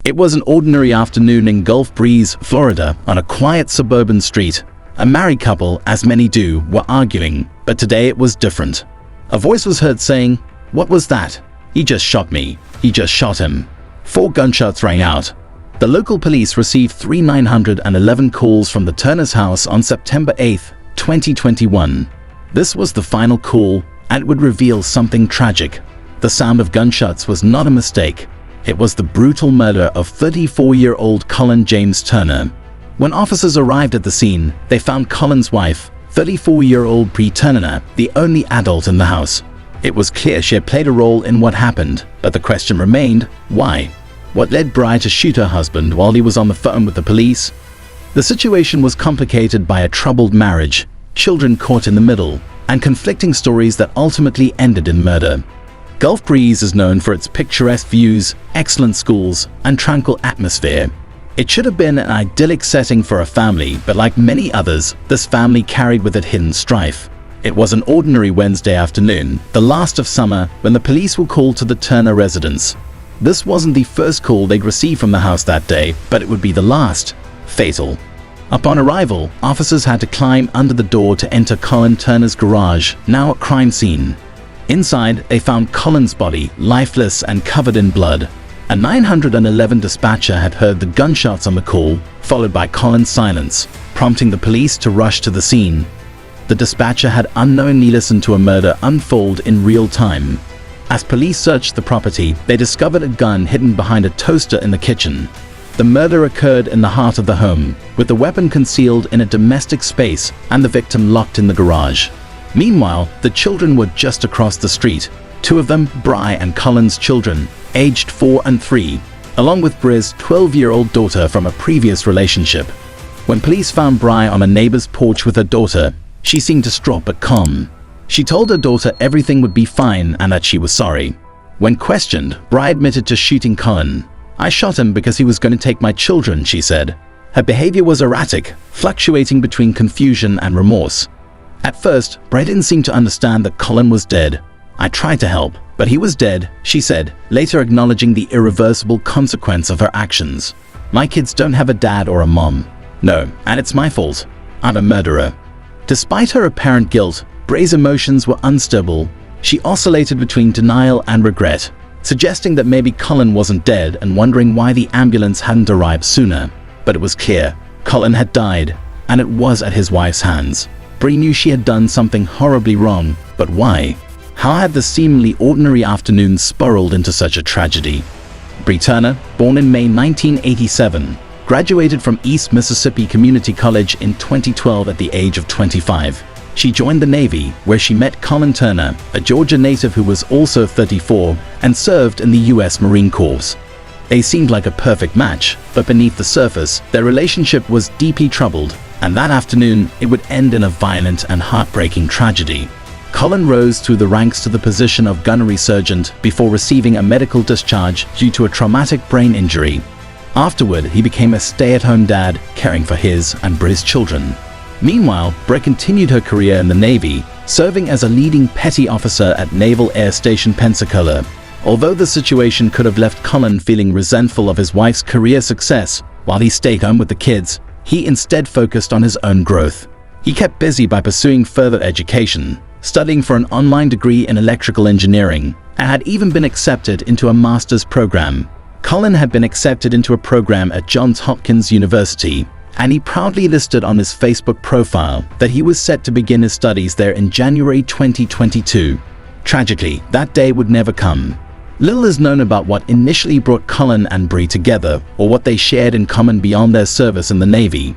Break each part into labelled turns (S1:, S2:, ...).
S1: It was an ordinary afternoon in Gulf Breeze, Florida, on a quiet suburban street. A married couple, as many do, were arguing, but today it was different. A voice was heard saying, "What was that? He just shot me. He just shot him." 4 gunshots rang out. The local police received 3,911 calls from the Turner's house on September 8, 2021. This was the final call, and it would reveal something tragic. The sound of gunshots was not a mistake. It was the brutal murder of 34-year-old Colin James Turner. When officers arrived at the scene, they found Colin's wife, 34-year-old Bree Turner, the only adult in the house. It was clear she had played a role in what happened, but the question remained, why? What led Bree to shoot her husband while he was on the phone with the police? The situation was complicated by a troubled marriage, children caught in the middle, and conflicting stories that ultimately ended in murder. Gulf Breeze is known for its picturesque views, excellent schools, and tranquil atmosphere. It should have been an idyllic setting for a family, but like many others, this family carried with it hidden strife. It was an ordinary Wednesday afternoon, the last of summer, when the police were called to the Turner residence. This wasn't the first call they'd received from the house that day, but it would be the last. Fatal. Upon arrival, officers had to climb under the door to enter Colin Turner's garage, now a crime scene. Inside, they found Colin's body, lifeless and covered in blood. A 911 dispatcher had heard the gunshots on the call, followed by Colin's silence, prompting the police to rush to the scene. The dispatcher had unknowingly listened to a murder unfold in real time. As police searched the property, they discovered a gun hidden behind a toaster in the kitchen. The murder occurred in the heart of the home, with the weapon concealed in a domestic space and the victim locked in the garage. Meanwhile, the children were just across the street. 2 of them, Bree and Colin's children, aged 4 and 3, along with Bree's 12-year-old daughter from a previous relationship. When police found Bree on a neighbor's porch with her daughter, she seemed distraught but calm. She told her daughter everything would be fine and that she was sorry. When questioned, Bree admitted to shooting Colin. "I shot him because he was going to take my children," she said. Her behavior was erratic, fluctuating between confusion and remorse. At first, Bree didn't seem to understand that Colin was dead. "I tried to help, but he was dead," she said, later acknowledging the irreversible consequence of her actions. "My kids don't have a dad or a mom. No, and it's my fault. I'm a murderer." Despite her apparent guilt, Bree's emotions were unstable. She oscillated between denial and regret, suggesting that maybe Colin wasn't dead and wondering why the ambulance hadn't arrived sooner. But it was clear, Colin had died, and it was at his wife's hands. Bree knew she had done something horribly wrong, but why? How had the seemingly ordinary afternoon spiraled into such a tragedy? Bree Turner, born in May 1987, graduated from East Mississippi Community College in 2012 at the age of 25. She joined the Navy, where she met Colin Turner, a Georgia native who was also 34 and served in the U.S. Marine Corps. They seemed like a perfect match, but beneath the surface, their relationship was deeply troubled, and that afternoon it would end in a violent and heartbreaking tragedy. Colin rose through the ranks to the position of gunnery sergeant before receiving a medical discharge due to a traumatic brain injury. Afterward, he became a stay-at-home dad, caring for his and Bree's children. Meanwhile, Bree continued her career in the Navy, serving as a leading petty officer at Naval Air Station Pensacola. Although the situation could have left Colin feeling resentful of his wife's career success, while he stayed home with the kids, he instead focused on his own growth. He kept busy by pursuing further education, studying for an online degree in electrical engineering, and had even been accepted into a master's program. Colin had been accepted into a program at Johns Hopkins University, and he proudly listed on his Facebook profile that he was set to begin his studies there in January 2022. Tragically, that day would never come. Little is known about what initially brought Colin and Bree together, or what they shared in common beyond their service in the Navy.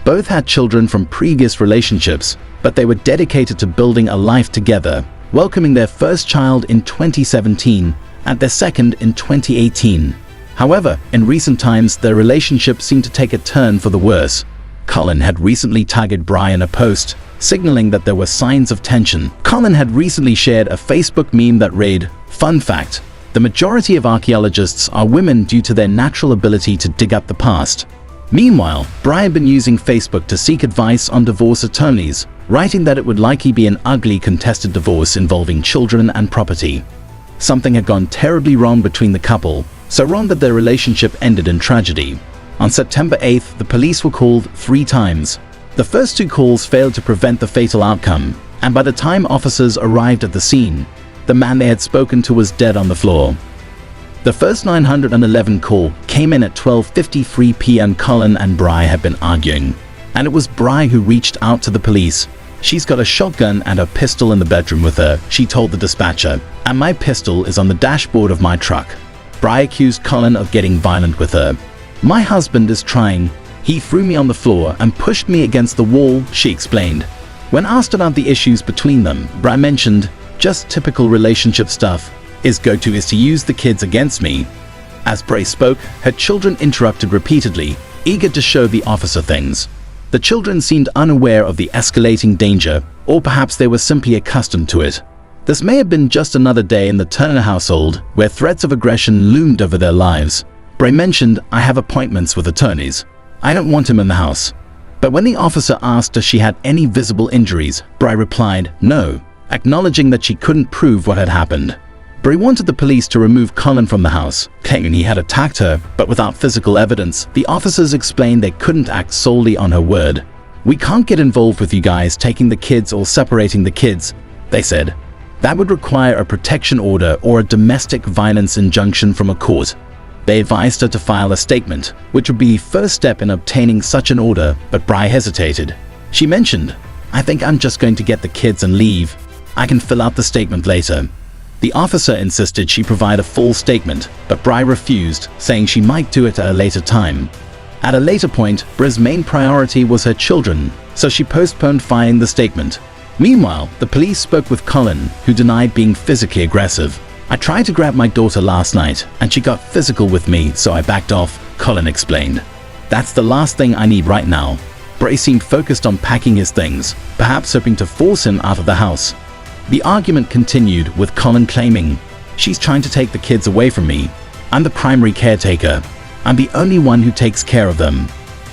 S1: Both had children from previous relationships, but they were dedicated to building a life together, welcoming their first child in 2017 and their second in 2018. However, in recent times, their relationship seemed to take a turn for the worse. Colin had recently tagged Bree in a post, signaling that there were signs of tension. Colin had recently shared a Facebook meme that read, "Fun fact, the majority of archaeologists are women due to their natural ability to dig up the past." Meanwhile, Bree had been using Facebook to seek advice on divorce attorneys, writing that it would likely be an ugly contested divorce involving children and property. Something had gone terribly wrong between the couple, so wrong that their relationship ended in tragedy. On September 8th, the police were called 3 times. The first 2 calls failed to prevent the fatal outcome, and by the time officers arrived at the scene, the man they had spoken to was dead on the floor. The first 911 call came in at 12:53 p.m. Colin and Bri had been arguing, and it was Bri who reached out to the police. "She's got a shotgun and a pistol in the bedroom with her," she told the dispatcher, "and my pistol is on the dashboard of my truck." Bri accused Colin of getting violent with her. "My husband is trying. He threw me on the floor and pushed me against the wall," she explained. When asked about the issues between them, Bri mentioned, "Just typical relationship stuff. His go-to is to use the kids against me." As Bri spoke, her children interrupted repeatedly, eager to show the officer things. The children seemed unaware of the escalating danger, or perhaps they were simply accustomed to it. This may have been just another day in the Turner household, where threats of aggression loomed over their lives. Bri mentioned, "I have appointments with attorneys. I don't want him in the house." But when the officer asked if she had any visible injuries, Bri replied, "No," acknowledging that she couldn't prove what had happened. Bri wanted the police to remove Colin from the house, claiming he had attacked her, but without physical evidence, the officers explained they couldn't act solely on her word. "We can't get involved with you guys taking the kids or separating the kids," they said. That would require a protection order or a domestic violence injunction from a court. They advised her to file a statement, which would be the first step in obtaining such an order, but Bri hesitated. She mentioned, "I think I'm just going to get the kids and leave. I can fill out the statement later." The officer insisted she provide a full statement, but Bri refused, saying she might do it at a later time. At a later point, Bri's main priority was her children, so she postponed filing the statement. Meanwhile, the police spoke with Colin, who denied being physically aggressive. "I tried to grab my daughter last night, and she got physical with me, so I backed off," Colin explained. "That's the last thing I need right now." Bri seemed focused on packing his things, perhaps hoping to force him out of the house. The argument continued, with Colin claiming, "She's trying to take the kids away from me. I'm the primary caretaker. I'm the only one who takes care of them."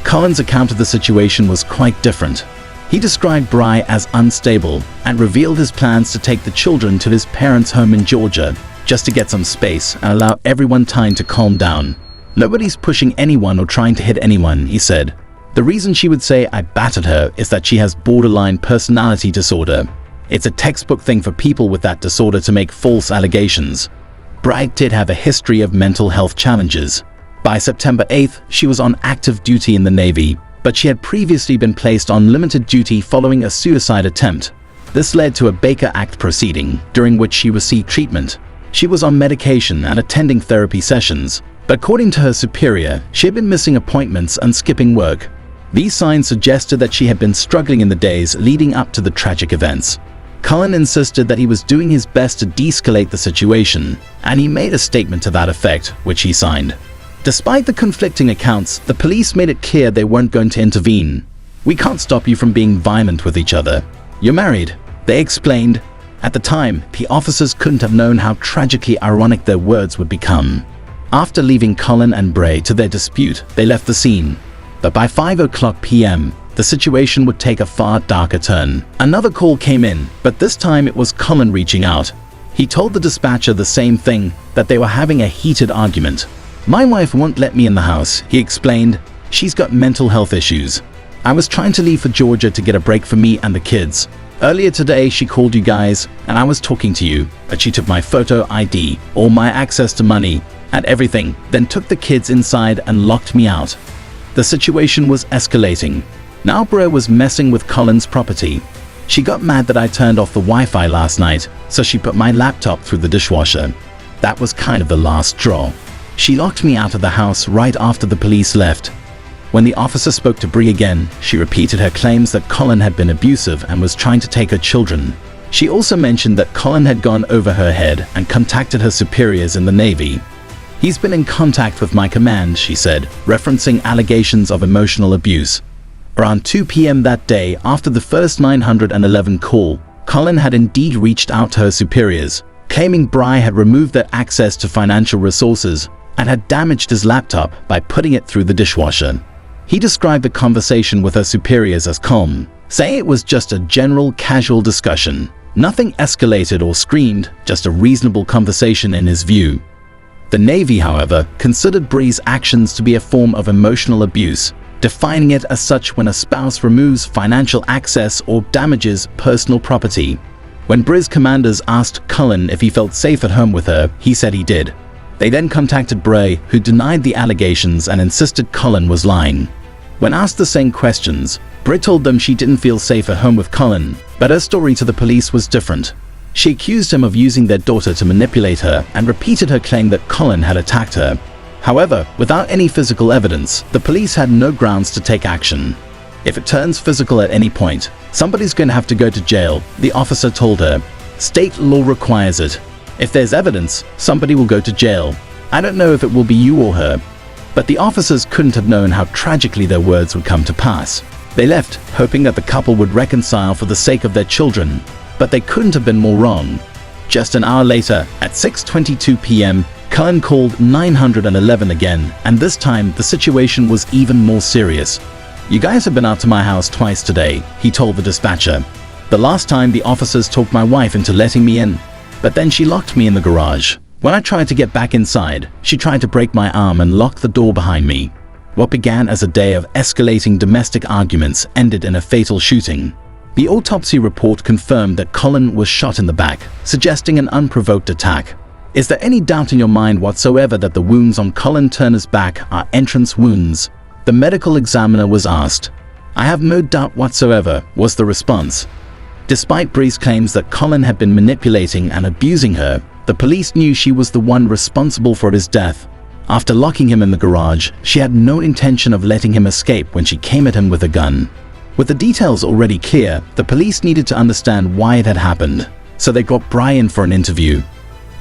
S1: Colin's account of the situation was quite different. He described Bri as unstable and revealed his plans to take the children to his parents' home in Georgia, just to get some space and allow everyone time to calm down. "Nobody's pushing anyone or trying to hit anyone," he said. The reason she would say I battered her is that she has borderline personality disorder. It's a textbook thing for people with that disorder to make false allegations. Bri did have a history of mental health challenges. By September 8th, she was on active duty in the Navy, but she had previously been placed on limited duty following a suicide attempt. This led to a Baker Act proceeding, during which she received treatment. She was on medication and attending therapy sessions, but according to her superior, she had been missing appointments and skipping work. These signs suggested that she had been struggling in the days leading up to the tragic events. Colin insisted that he was doing his best to de-escalate the situation, and he made a statement to that effect, which he signed. Despite the conflicting accounts, the police made it clear they weren't going to intervene. "We can't stop you from being violent with each other. You're married," they explained. At the time, the officers couldn't have known how tragically ironic their words would become. After leaving Colin and Bri to their dispute, they left the scene. But by 5:00 p.m., the situation would take a far darker turn. Another call came in, but this time it was Colin reaching out. He told the dispatcher the same thing, that they were having a heated argument. "My wife won't let me in the house," he explained. "She's got mental health issues. I was trying to leave for Georgia to get a break for me and the kids. Earlier today, she called you guys, and I was talking to you, but she took my photo ID, all my access to money, and everything, then took the kids inside and locked me out." The situation was escalating. Now Bri was messing with Colin's property. "She got mad that I turned off the Wi-Fi last night, so she put my laptop through the dishwasher. That was kind of the last straw. She locked me out of the house right after the police left." When the officer spoke to Bri again, she repeated her claims that Colin had been abusive and was trying to take her children. She also mentioned that Colin had gone over her head and contacted her superiors in the Navy. "He's been in contact with my command," she said, referencing allegations of emotional abuse. Around 2 p.m. that day, after the first 911 call, Colin had indeed reached out to her superiors, claiming Bri had removed their access to financial resources and had damaged his laptop by putting it through the dishwasher. He described the conversation with her superiors as calm, saying it was just a general casual discussion. Nothing escalated or screamed, just a reasonable conversation in his view. The Navy, however, considered Bree's actions to be a form of emotional abuse, defining it as such when a spouse removes financial access or damages personal property. When Bree's commanders asked Cullen if he felt safe at home with her, he said he did. They then contacted Bree, who denied the allegations and insisted Cullen was lying. When asked the same questions, Bree told them she didn't feel safe at home with Cullen, but her story to the police was different. She accused him of using their daughter to manipulate her and repeated her claim that Cullen had attacked her. However, without any physical evidence, the police had no grounds to take action. If it turns physical at any point, somebody's going to have to go to jail, the officer told her. State law requires it. If there's evidence, somebody will go to jail. I don't know if it will be you or her. But the officers couldn't have known how tragically their words would come to pass. They left, hoping that the couple would reconcile for the sake of their children. But they couldn't have been more wrong. Just an hour later, at 6:22 p.m., Cullen called 911 again, and this time the situation was even more serious. "You guys have been out to my house twice today," he told the dispatcher. "The last time the officers talked my wife into letting me in, but then she locked me in the garage. When I tried to get back inside, she tried to break my arm and lock the door behind me." What began as a day of escalating domestic arguments ended in a fatal shooting. The autopsy report confirmed that Cullen was shot in the back, suggesting an unprovoked attack. "Is there any doubt in your mind whatsoever that the wounds on Cullen Turner's back are entrance wounds?" the medical examiner was asked. "I have no doubt whatsoever," was the response. Despite Bree's claims that Cullen had been manipulating and abusing her, the police knew she was the one responsible for his death. After locking him in the garage, she had no intention of letting him escape when she came at him with a gun. With the details already clear, the police needed to understand why it had happened, so they got Brian for an interview.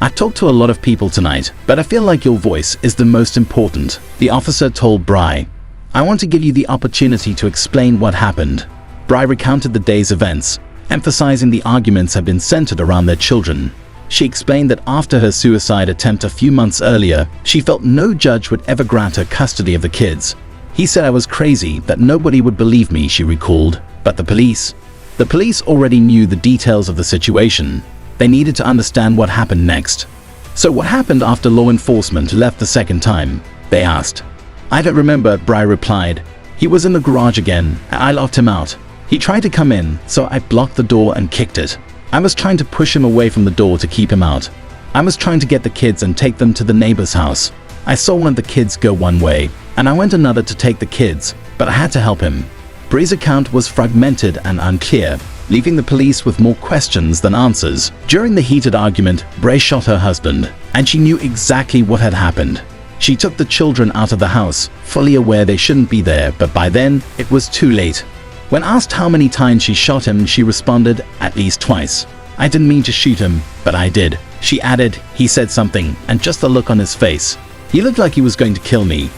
S1: "I talked to a lot of people tonight, but I feel like your voice is the most important," the officer told Bry. "I want to give you the opportunity to explain what happened." Bry recounted the day's events, emphasizing the arguments had been centered around their children. She explained that after her suicide attempt a few months earlier, she felt no judge would ever grant her custody of the kids. "He said I was crazy, that nobody would believe me," she recalled. But the police already knew the details of the situation. They needed to understand what happened next. "So what happened after law enforcement left the second time?" they asked. "I don't remember," Bry replied. "He was in the garage again, and I locked him out. He tried to come in, so I blocked the door and kicked it. I was trying to push him away from the door to keep him out. I was trying to get the kids and take them to the neighbor's house. I saw one of the kids go one way, and I went another to take the kids, but I had to help him." Bree's account was fragmented and unclear, leaving the police with more questions than answers. During the heated argument, Bree shot her husband, and she knew exactly what had happened. She took the children out of the house, fully aware they shouldn't be there, but by then, it was too late. When asked how many times she shot him, she responded, "At least twice. I didn't mean to shoot him, but I did." She added, "He said something, and just the look on his face. He looked like he was going to kill me."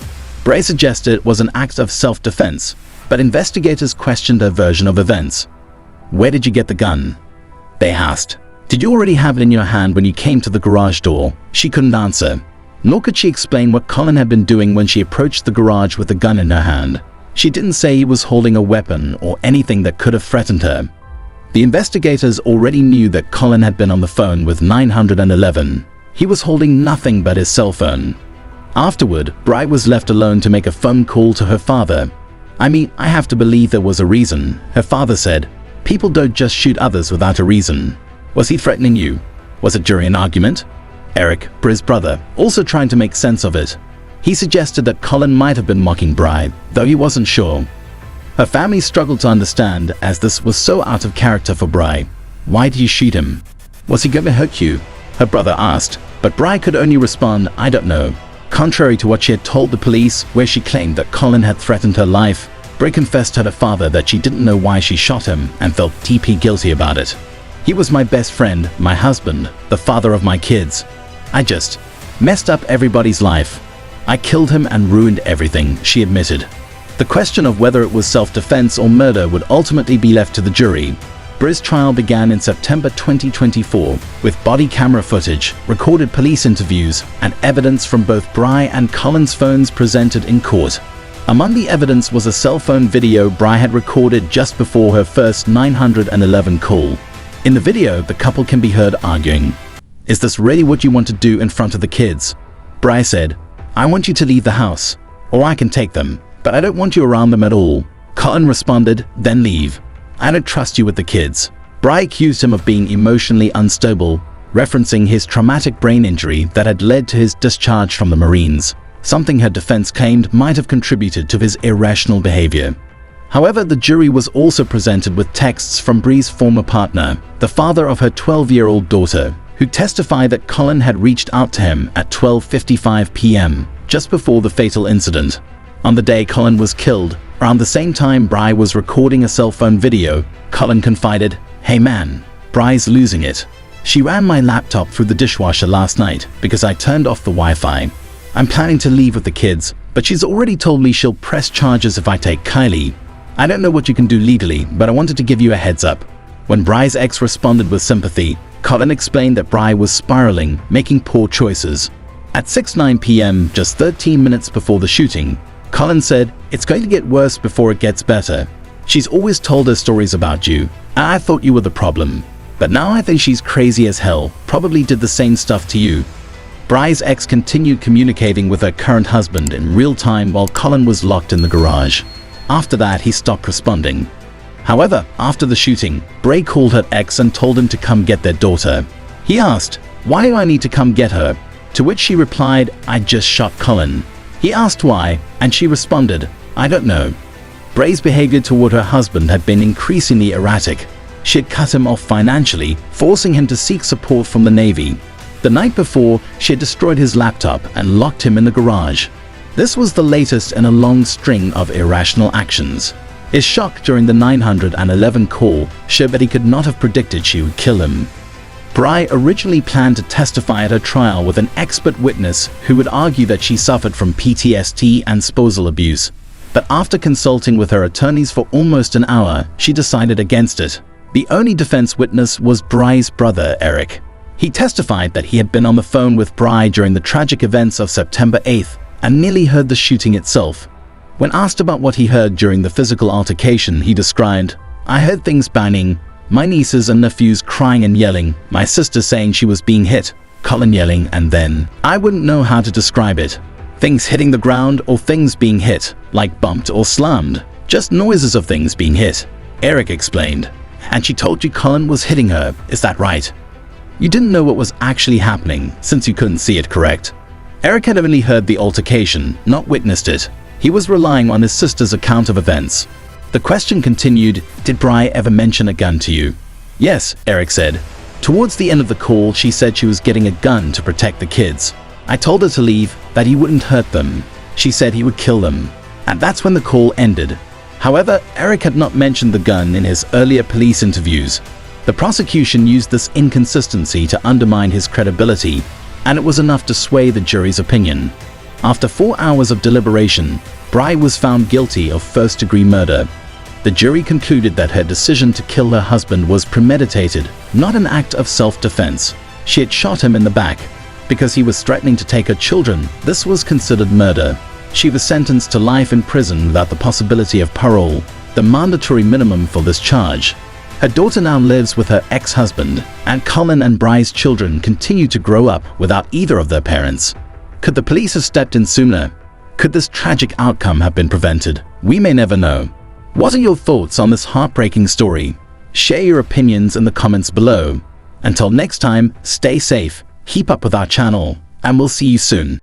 S1: Bree suggested it was an act of self-defense, but investigators questioned her version of events. "Where did you get the gun?" they asked. "Did you already have it in your hand when you came to the garage door?" She couldn't answer. Nor could she explain what Cullen had been doing when she approached the garage with the gun in her hand. She didn't say he was holding a weapon or anything that could have threatened her. The investigators already knew that Cullen had been on the phone with 911. He was holding nothing but his cell phone. Afterward, Bry was left alone to make a phone call to her father. "I mean, I have to believe there was a reason," her father said. "People don't just shoot others without a reason." "Was he threatening you? Was it during an argument?" Eric, Bree's brother, also trying to make sense of it. He suggested that Cullen might have been mocking Bry, though he wasn't sure. Her family struggled to understand, as this was so out of character for Bry. "Why did you shoot him? Was he going to hurt you?" her brother asked, but Bry could only respond, "I don't know." Contrary to what she had told the police, where she claimed that Cullen had threatened her life, Bry confessed to her father that she didn't know why she shot him and felt deeply guilty about it. "He was my best friend, my husband, the father of my kids. I just messed up everybody's life. I killed him and ruined everything," she admitted. The question of whether it was self-defense or murder would ultimately be left to the jury. Bree's trial began in September 2024 with body camera footage, recorded police interviews, and evidence from both Bry and Cullen's phones presented in court. Among the evidence was a cell phone video Bry had recorded just before her first 911 call. In the video, the couple can be heard arguing. "Is this really what you want to do in front of the kids?" Bry said, "I want you to leave the house, or I can take them, but I don't want you around them at all." Colin responded, "Then leave. I don't trust you with the kids." Bry accused him of being emotionally unstable, referencing his traumatic brain injury that had led to his discharge from the Marines, something her defense claimed might have contributed to his irrational behavior. However, the jury was also presented with texts from Bry's former partner, the father of her 12-year-old daughter, who testified that Colin had reached out to him at 12:55 p.m., just before the fatal incident. On the day Colin was killed, around the same time Bry was recording a cell phone video, Colin confided, "Hey man, Bry's losing it. She ran my laptop through the dishwasher last night because I turned off the Wi-Fi. I'm planning to leave with the kids, but she's already told me she'll press charges if I take Kylie. I don't know what you can do legally, but I wanted to give you a heads up." When Bry's ex responded with sympathy, Colin explained that Bry was spiraling, making poor choices. At 6:09 p.m., just 13 minutes before the shooting, Colin said, "It's going to get worse before it gets better. She's always told her stories about you, and I thought you were the problem. But now I think she's crazy as hell, probably did the same stuff to you." Bry's ex continued communicating with her current husband in real time while Colin was locked in the garage. After that, he stopped responding. However, after the shooting, Bray called her ex and told him to come get their daughter. He asked, "Why do I need to come get her?" To which she replied, "I just shot Colin." He asked why, and she responded, "I don't know." Bray's behavior toward her husband had been increasingly erratic. She had cut him off financially, forcing him to seek support from the Navy. The night before, she had destroyed his laptop and locked him in the garage. This was the latest in a long string of irrational actions. His shock during the 911 call showed that he could not have predicted she would kill him. Bry originally planned to testify at her trial with an expert witness who would argue that she suffered from PTSD and spousal abuse. But after consulting with her attorneys for almost an hour, she decided against it. The only defense witness was Bry's brother, Eric. He testified that he had been on the phone with Bry during the tragic events of September 8th and nearly heard the shooting itself. When asked about what he heard during the physical altercation, he described, "I heard things banging, my nieces and nephews crying and yelling, my sister saying she was being hit, Colin yelling, and then I wouldn't know how to describe it. Things hitting the ground or things being hit, like bumped or slammed. Just noises of things being hit," Eric explained. "And she told you Colin was hitting her, is that right? You didn't know what was actually happening since you couldn't see it, correct?" Eric had only heard the altercation, not witnessed it. He was relying on his sister's account of events. The question continued, "Did Bry ever mention a gun to you?" "Yes," Eric said. "Towards the end of the call, she said she was getting a gun to protect the kids. I told her to leave, that he wouldn't hurt them. She said he would kill them. And that's when the call ended." However, Eric had not mentioned the gun in his earlier police interviews. The prosecution used this inconsistency to undermine his credibility, and it was enough to sway the jury's opinion. After 4 hours of deliberation, Bry was found guilty of first-degree murder. The jury concluded that her decision to kill her husband was premeditated, not an act of self-defense. She had shot him in the back. Because he was threatening to take her children, this was considered murder. She was sentenced to life in prison without the possibility of parole, the mandatory minimum for this charge. Her daughter now lives with her ex-husband, and Colin and Bry's children continue to grow up without either of their parents. Could the police have stepped in sooner? Could this tragic outcome have been prevented? We may never know. What are your thoughts on this heartbreaking story? Share your opinions in the comments below. Until next time, stay safe, keep up with our channel, and we'll see you soon.